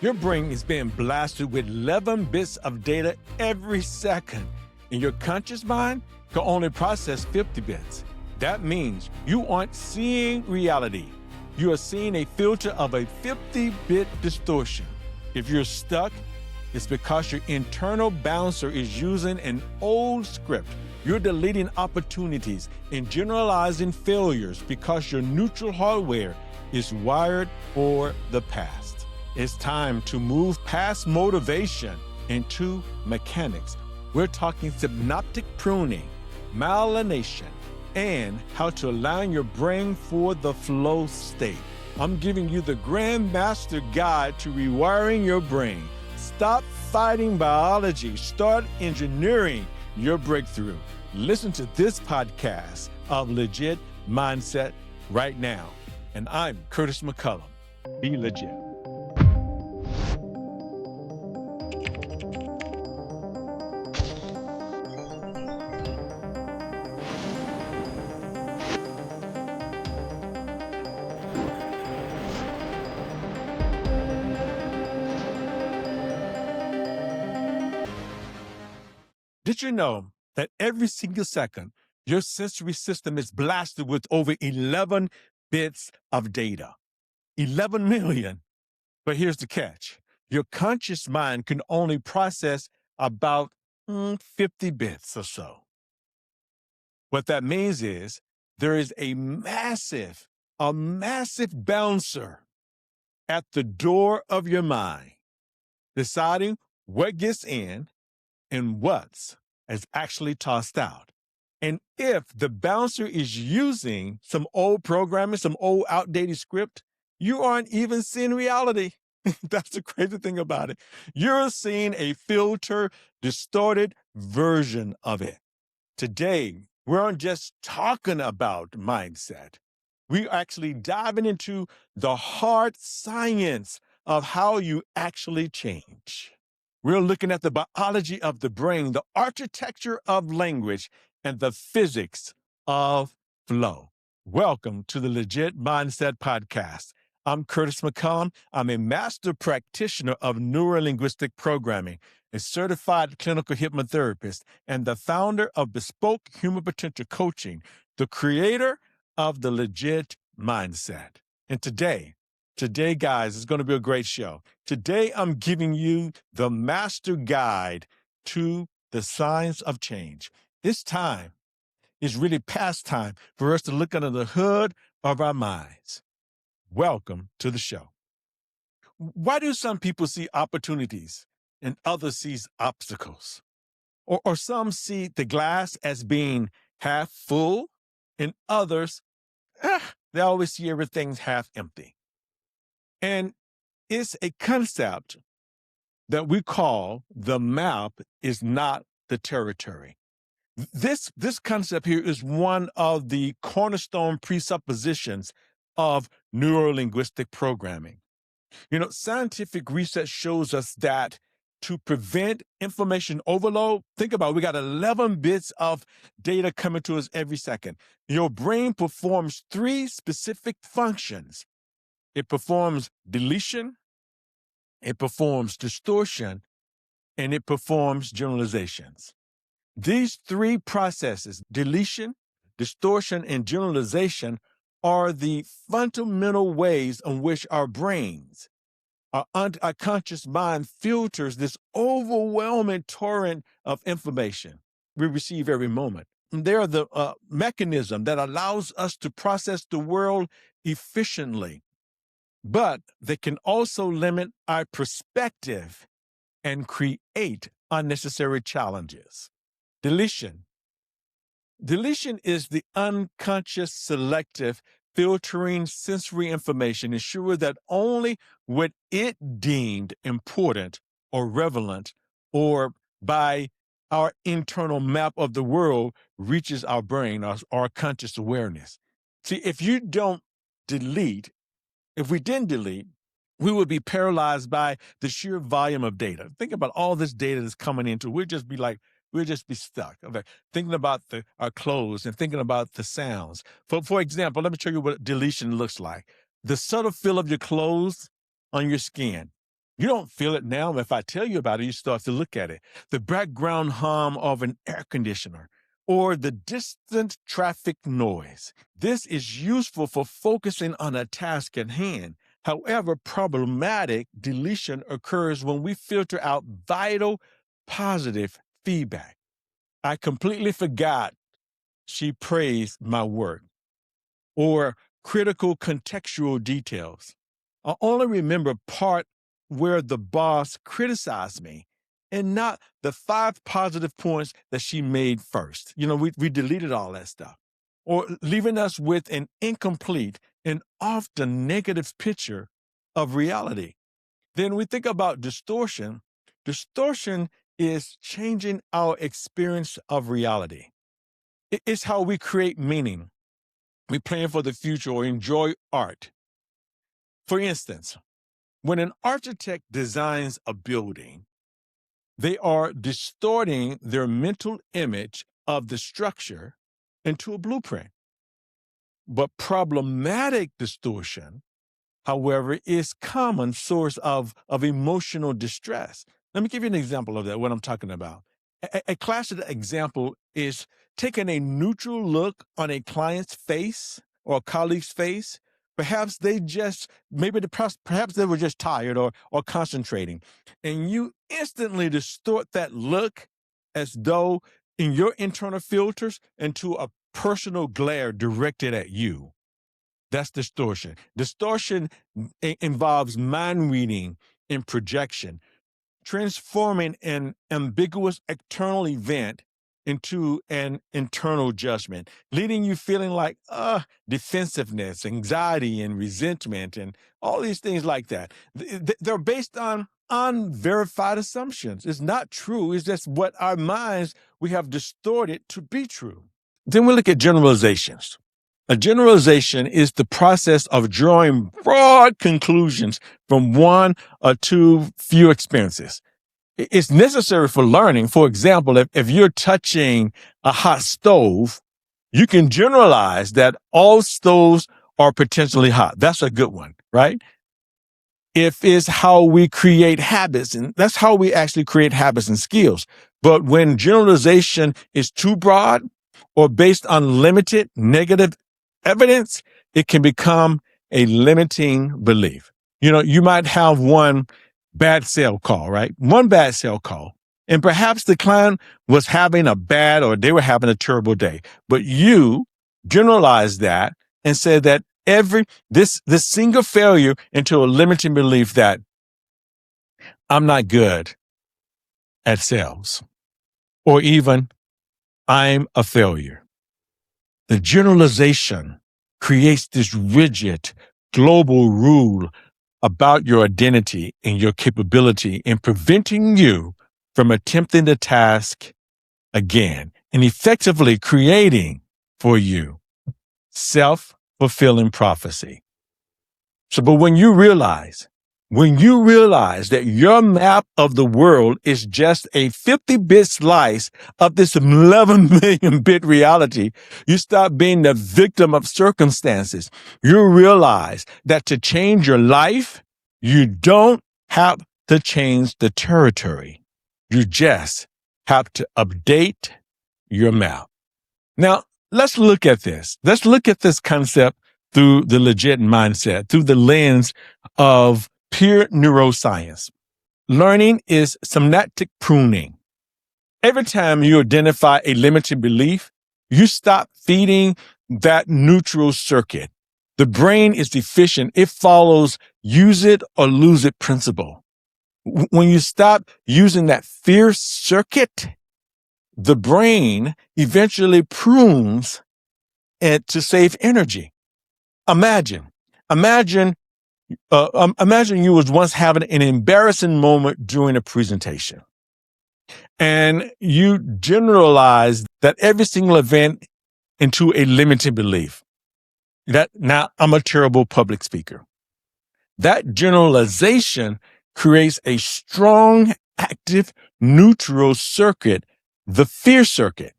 Your brain is being blasted with 11 bits of data every second, and your conscious mind can only process 50 bits. That means you aren't seeing reality. You are seeing a filter of a 50-bit distortion. If you're stuck, it's because your internal bouncer is using an old script. You're deleting opportunities and generalizing failures because your neutral hardware is wired for the past. It's time to move past motivation into mechanics. We're talking synaptic pruning, myelination, and how to align your brain for the flow state. I'm giving you the Grandmaster Guide to rewiring your brain. Stop fighting biology. Start engineering your breakthrough. Listen to this podcast of Legit Mindset right now. And I'm Curtis Mccullom. Be legit. Did you know that every single second, your sensory system is blasted with over 11 bits of data? 11 million. But here's the catch. Your conscious mind can only process about 50 bits or so. What that means is there is a massive bouncer at the door of your mind, deciding what gets in and what's is actually tossed out. And if the bouncer is using some old programming, some old outdated script, you aren't even seeing reality. That's the crazy thing about it. You're seeing a filter, distorted version of it. Today, we aren't just talking about mindset. We're actually diving into the hard science of how you actually change. We're looking at the biology of the brain, the architecture of language, and the physics of flow. Welcome to the Legit Mindset Podcast. I'm Curtis Mccullom. I'm a master practitioner of neurolinguistic programming, a certified clinical hypnotherapist, and the founder of Bespoke Human Potential Coaching, the creator of the Legit Mindset. And today, guys, is going to be a great show. Today, I'm giving you the master guide to the science of change. It's time. It's really past time for us to look under the hood of our minds. Welcome to the show. Why do some people see opportunities and others see obstacles? Or some see the glass as being half full and others, they always see everything's half empty. And it's a concept that we call the map is not the territory. This concept here is one of the cornerstone presuppositions of neurolinguistic programming. You know, scientific research shows us that to prevent information overload, think about it, we got 11 bits of data coming to us every second. Your brain performs 3 specific functions. It performs deletion, it performs distortion, and it performs generalizations. These 3 processes, deletion, distortion, and generalization, are the fundamental ways in which our brains, our conscious mind filters this overwhelming torrent of information we receive every moment. They're the mechanism that allows us to process the world efficiently. But they can also limit our perspective and create unnecessary challenges. Deletion. Deletion is the unconscious selective filtering sensory information, ensure that only what it deemed important or relevant or by our internal map of the world reaches our brain, our conscious awareness. See, if we didn't delete, we would be paralyzed by the sheer volume of data. Think about all this data that's coming into. We'd just be stuck. Okay. Thinking about our clothes and thinking about the sounds. For example, let me show you what deletion looks like. The subtle feel of your clothes on your skin. You don't feel it now. If I tell you about it, you start to look at it. The background hum of an air conditioner or the distant traffic noise. This is useful for focusing on a task at hand. However, problematic deletion occurs when we filter out vital, positive feedback. I completely forgot she praised my work, or critical contextual details. I only remember part where the boss criticized me and not the 5 positive points that she made first. We deleted all that stuff, or leaving us with an incomplete and often negative picture of reality. Then we think about distortion. Distortion is changing our experience of reality. It's how we create meaning. We plan for the future or enjoy art. For instance, when an architect designs a building, they are distorting their mental image of the structure into a blueprint. But problematic distortion, however, is common source of emotional distress. Let me give you an example of that, what I'm talking about. A classic example is taking a neutral look on a client's face or a colleague's face. Perhaps perhaps they were just tired or concentrating, and you instantly distort that look as though in your internal filters into a personal glare directed at you. That's distortion. Distortion involves mind reading and projection, transforming an ambiguous external event into an internal judgment, leading you feeling like defensiveness, anxiety, and resentment, and all these things like that. They're based on unverified assumptions. It's not true. It's just what our minds, we have distorted to be true. Then we look at generalizations. A generalization is the process of drawing broad conclusions from one or two few experiences. It's necessary for learning. For example, if you're touching a hot stove, you can generalize that all stoves are potentially hot. That's a good one, right? If it's how we create habits, and that's how we actually create habits and skills. But when generalization is too broad or based on limited negative evidence, it can become a limiting belief. You might have one bad sale call, right? One bad sale call. And perhaps the client was having a bad or they were having a terrible day. But you generalized that and said that this single failure into a limiting belief that I'm not good at sales, or even I'm a failure. The generalization creates this rigid global rule about your identity and your capability in preventing you from attempting the task again and effectively creating for you self-fulfilling prophecy. But when you realize that your map of the world is just a 50-bit slice of this 11 million bit reality, you stop being the victim of circumstances. You realize that to change your life, you don't have to change the territory. You just have to update your map. Now, let's look at this. Let's look at this concept through the legit mindset, through the lens of pure neuroscience. Learning is synaptic pruning. Every time you identify a limiting belief, you stop feeding that neutral circuit. The brain is deficient. It follows use it or lose it principle. When you stop using that fear circuit, the brain eventually prunes it to save energy. Imagine you was once having an embarrassing moment during a presentation, and you generalized that every single event into a limiting belief that now I'm a terrible public speaker. That generalization creates a strong, active, neutral circuit, the fear circuit.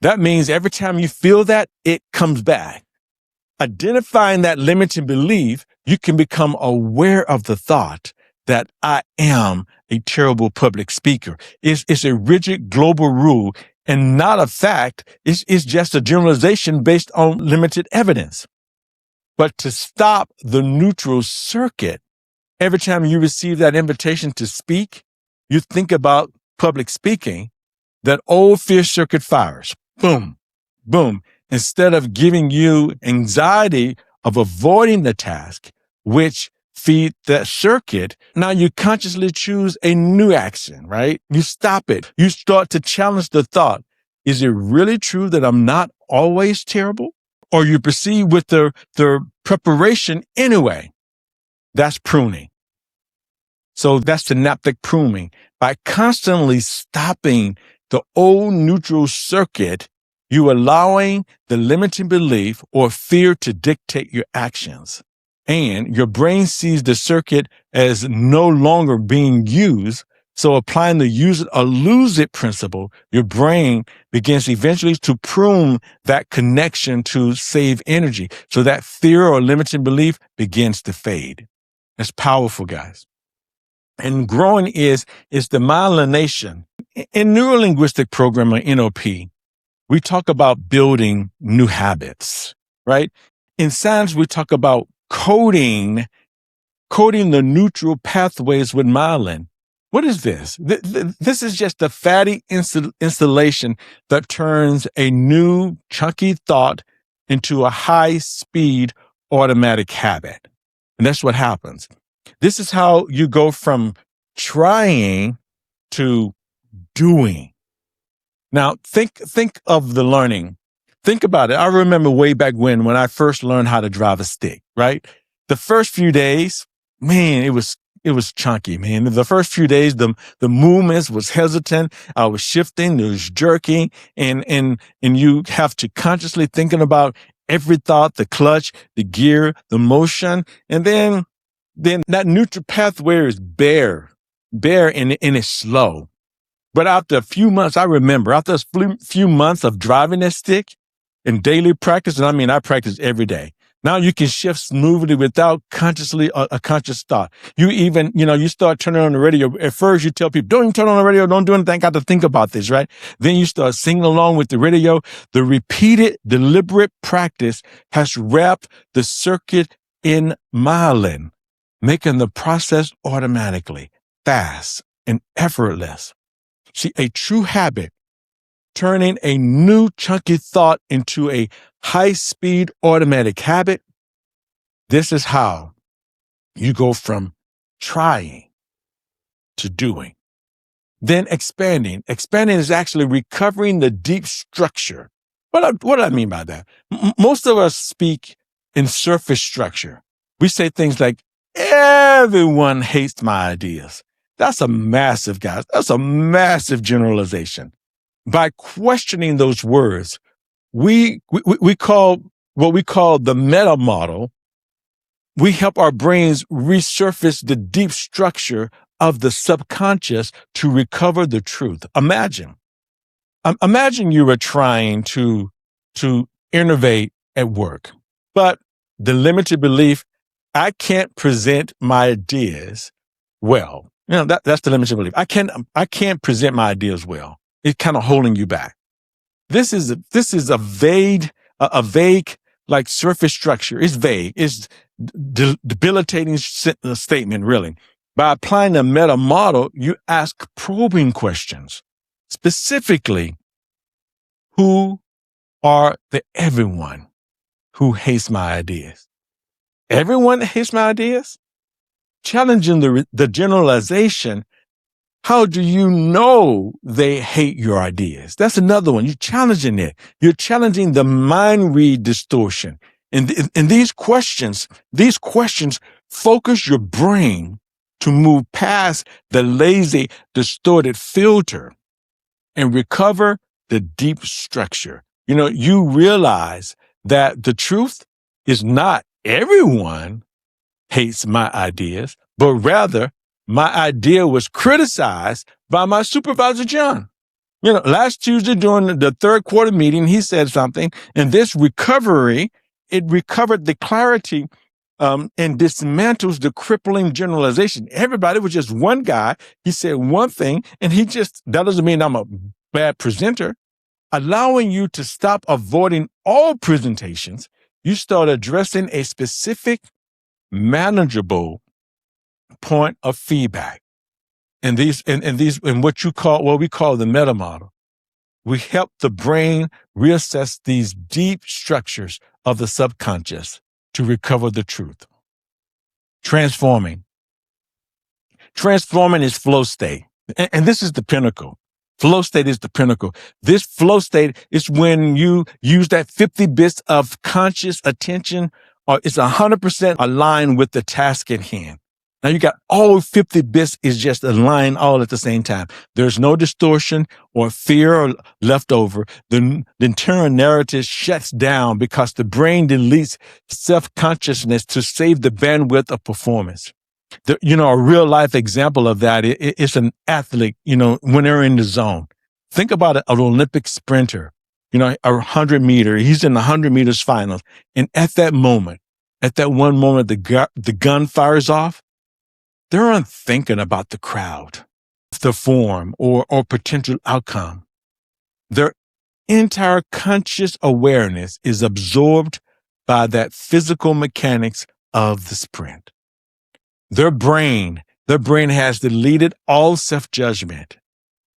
That means every time you feel that, it comes back. Identifying that limiting belief, you can become aware of the thought that I am a terrible public speaker. It's a rigid global rule and not a fact. It's just a generalization based on limited evidence. But to stop the neutral circuit, every time you receive that invitation to speak, you think about public speaking, that old fear circuit fires. Boom, boom. Instead of giving you anxiety of avoiding the task, which feed that circuit, now you consciously choose a new action, right? You stop it. You start to challenge the thought. Is it really true that I'm not always terrible? Or you proceed with the preparation anyway. That's pruning. So that's synaptic pruning. By constantly stopping the old neutral circuit, you allowing the limiting belief or fear to dictate your actions. And your brain sees the circuit as no longer being used. So applying the use it or lose it principle, your brain begins eventually to prune that connection to save energy. So that fear or limiting belief begins to fade. That's powerful, guys. And growing is the myelination. In neurolinguistic programming, NLP, we talk about building new habits, right? In science, we talk about coding the neutral pathways with myelin. What is this? This is just a fatty installation that turns a new chunky thought into a high-speed automatic habit. And that's what happens. This is how you go from trying to doing. Now, think of the learning. Think about it. I remember way back when I first learned how to drive a stick, right? The first few days, man, it was chunky, man. The first few days, the movements was hesitant. I was shifting, there was jerking, and you have to consciously thinking about every thought, the clutch, the gear, the motion, and then that neutral pathway is bare and it's slow. But after a few months, I remember, after a few months of driving that stick and daily practice, and I mean, I practice every day. Now you can shift smoothly without consciously a conscious thought. You even, you start turning on the radio. At first you tell people, don't even turn on the radio, don't do anything, got to think about this, right? Then you start singing along with the radio. The repeated, deliberate practice has wrapped the circuit in myelin, making the process automatically, fast, and effortless. See, a true habit, turning a new chunky thought into a high-speed automatic habit. This is how you go from trying to doing. Then expanding. Expanding is actually recovering the deep structure. What do I mean by that? Most of us speak in surface structure. We say things like, everyone hates my ideas. That's a massive, guys. That's a massive generalization. By questioning those words, we call what we call the meta model. We help our brains resurface the deep structure of the subconscious to recover the truth. Imagine you were trying to innovate at work, but the limited belief, I can't present my ideas well. That's the limited belief. I can't present my ideas well. It's kind of holding you back. This is a vague like surface structure. It's vague. It's debilitating statement, really. By applying the meta model, you ask probing questions. Specifically, who are the everyone who hates my ideas? Everyone hates my ideas? Challenging the generalization, how do you know they hate your ideas? That's another one. You're challenging it. You're challenging the mind read distortion. And these questions focus your brain to move past the lazy, distorted filter and recover the deep structure. You realize that the truth is not everyone hates my ideas, but rather my idea was criticized by my supervisor, John. Last Tuesday during the third quarter meeting, he said something, and this recovery, it recovered the clarity and dismantles the crippling generalization. Everybody was just one guy. He said one thing, and that doesn't mean I'm a bad presenter. Allowing you to stop avoiding all presentations, you start addressing a specific, manageable point of feedback. And what we call the meta model. We help the brain reassess these deep structures of the subconscious to recover the truth. Transforming. Transforming is flow state. And this is the pinnacle. Flow state is the pinnacle. This flow state is when you use that 50 bits of conscious attention, or it's 100% aligned with the task at hand. Now you got all 50 bits is just aligned all at the same time. There's no distortion or fear left over. The internal narrative shuts down because the brain deletes self-consciousness to save the bandwidth of performance. A real life example of that is an athlete, when they're in the zone. Think about an Olympic sprinter, a 100-meter, he's in the 100 meters finals. And at that one moment, the gun fires off, they aren't thinking about the crowd, the form, or potential outcome. Their entire conscious awareness is absorbed by that physical mechanics of the sprint. Their brain has deleted all self-judgment.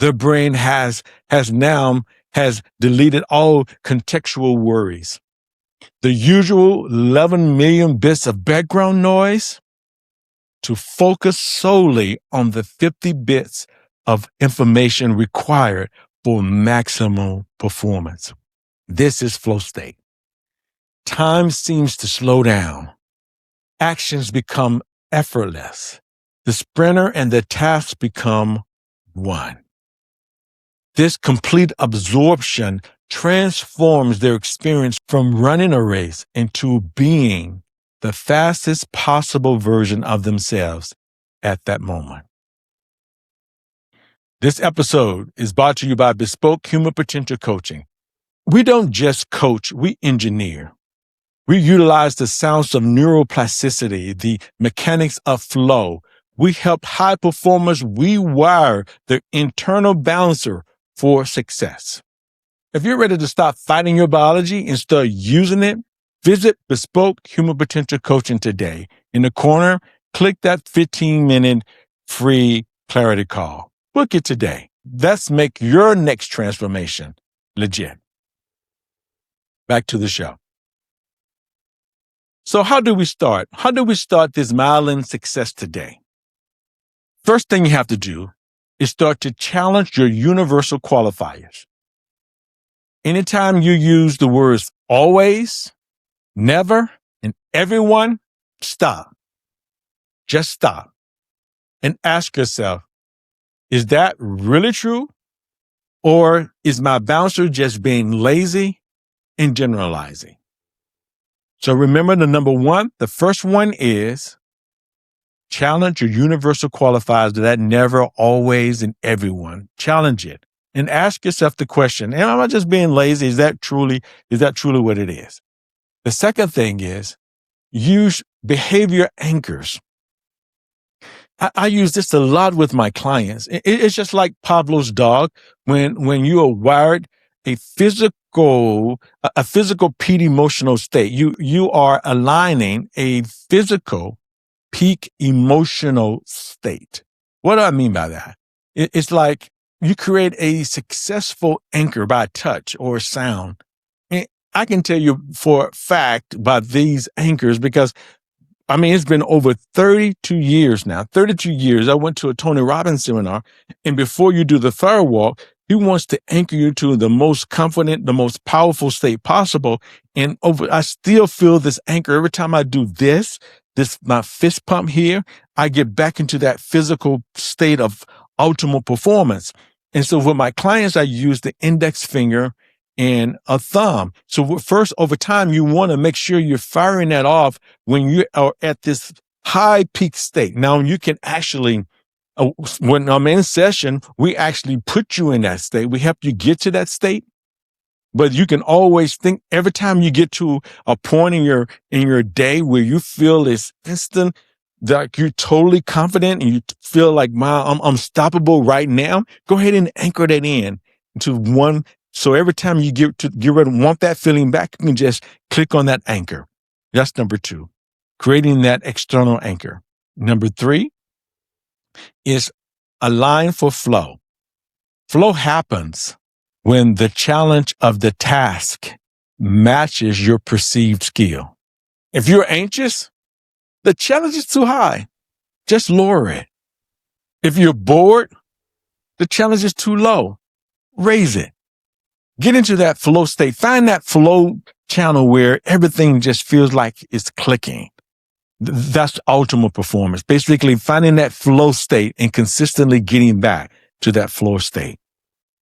Their brain has deleted all contextual worries. The usual 11 million bits of background noise, to focus solely on the 50 bits of information required for maximum performance. This is flow state. Time seems to slow down. Actions become effortless. The sprinter and the task become one. This complete absorption transforms their experience from running a race into being the fastest possible version of themselves at that moment. This episode is brought to you by Bespoke Human Potential Coaching. We don't just coach, we engineer. We utilize the science of neuroplasticity, the mechanics of flow. We help high performers rewire their internal balancer for success. If you're ready to stop fighting your biology and start using it, visit Bespoke Human Potential Coaching today. In the corner, click that 15-minute free clarity call. Book it today. Let's make your next transformation legit. Back to the show. So how do we start? How do we start this myelin success today? First thing you have to do is start to challenge your universal qualifiers. Anytime you use the words always, never, and everyone, stop. Just stop and ask yourself, is that really true? Or is my bouncer just being lazy and generalizing? So remember the first one is challenge your universal qualifiers, that never, always, and everyone. Challenge it and ask yourself the question, am I just being lazy? Is that truly what it is? The second thing is use behavior anchors. I use this a lot with my clients. It's just like Pablo's dog. When you are wired a physical peak emotional state, you are aligning a physical peak emotional state. What do I mean by that? It's like you create a successful anchor by touch or sound. And I can tell you for a fact about these anchors because it's been over 32 years now. 32 years. I went to a Tony Robbins seminar, and before you do the third walk, he wants to anchor you to the most confident, the most powerful state possible. And I still feel this anchor every time I do this, my fist pump here, I get back into that physical state of optimal performance. And so with my clients, I use the index finger and a thumb. So first, over time, you want to make sure you're firing that off when you are at this high peak state. Now, you can actually, when I'm in session, we actually put you in that state. We help you get to that state. But you can always think every time you get to a point in your day where you feel this instant, like you're totally confident and you feel like, wow, I'm unstoppable right now. Go ahead and anchor that in to one. So every time you get rid of, want that feeling back, you can just click on that anchor. That's number 2, creating that external anchor. Number 3 is align for flow. Flow happens when the challenge of the task matches your perceived skill. If you're anxious, the challenge is too high. Just lower it. If you're bored, the challenge is too low. Raise it. Get into that flow state. Find that flow channel where everything just feels like it's clicking. That's ultimate performance. Basically, finding that flow state and consistently getting back to that flow state.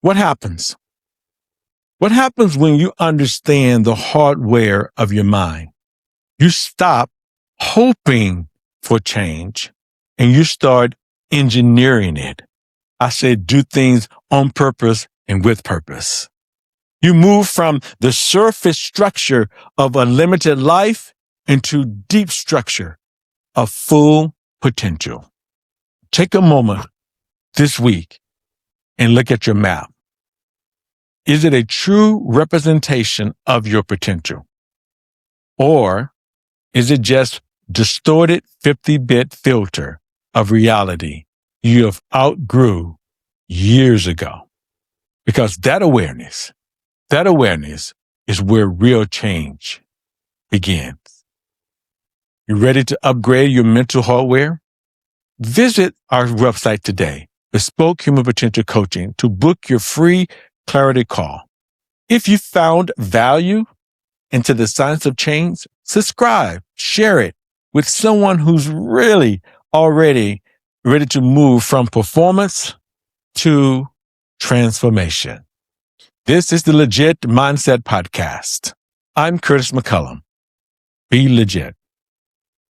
What happens? What happens when you understand the hardware of your mind? You stop hoping for change and you start engineering it. I said, do things on purpose and with purpose. You move from the surface structure of a limited life into deep structure of full potential. Take a moment this week and look at your map. Is it a true representation of your potential? Or is it just distorted 50-bit filter of reality you have outgrew years ago? Because that awareness is where real change begins. You ready to upgrade your mental hardware? Visit our website today, Bespoke Human Potential Coaching, to book your free clarity call. If you found value into the science of change, subscribe, share it with someone who's really already ready to move from performance to transformation. This is the Legit Mindset Podcast. I'm Curtis Mccullom. Be legit.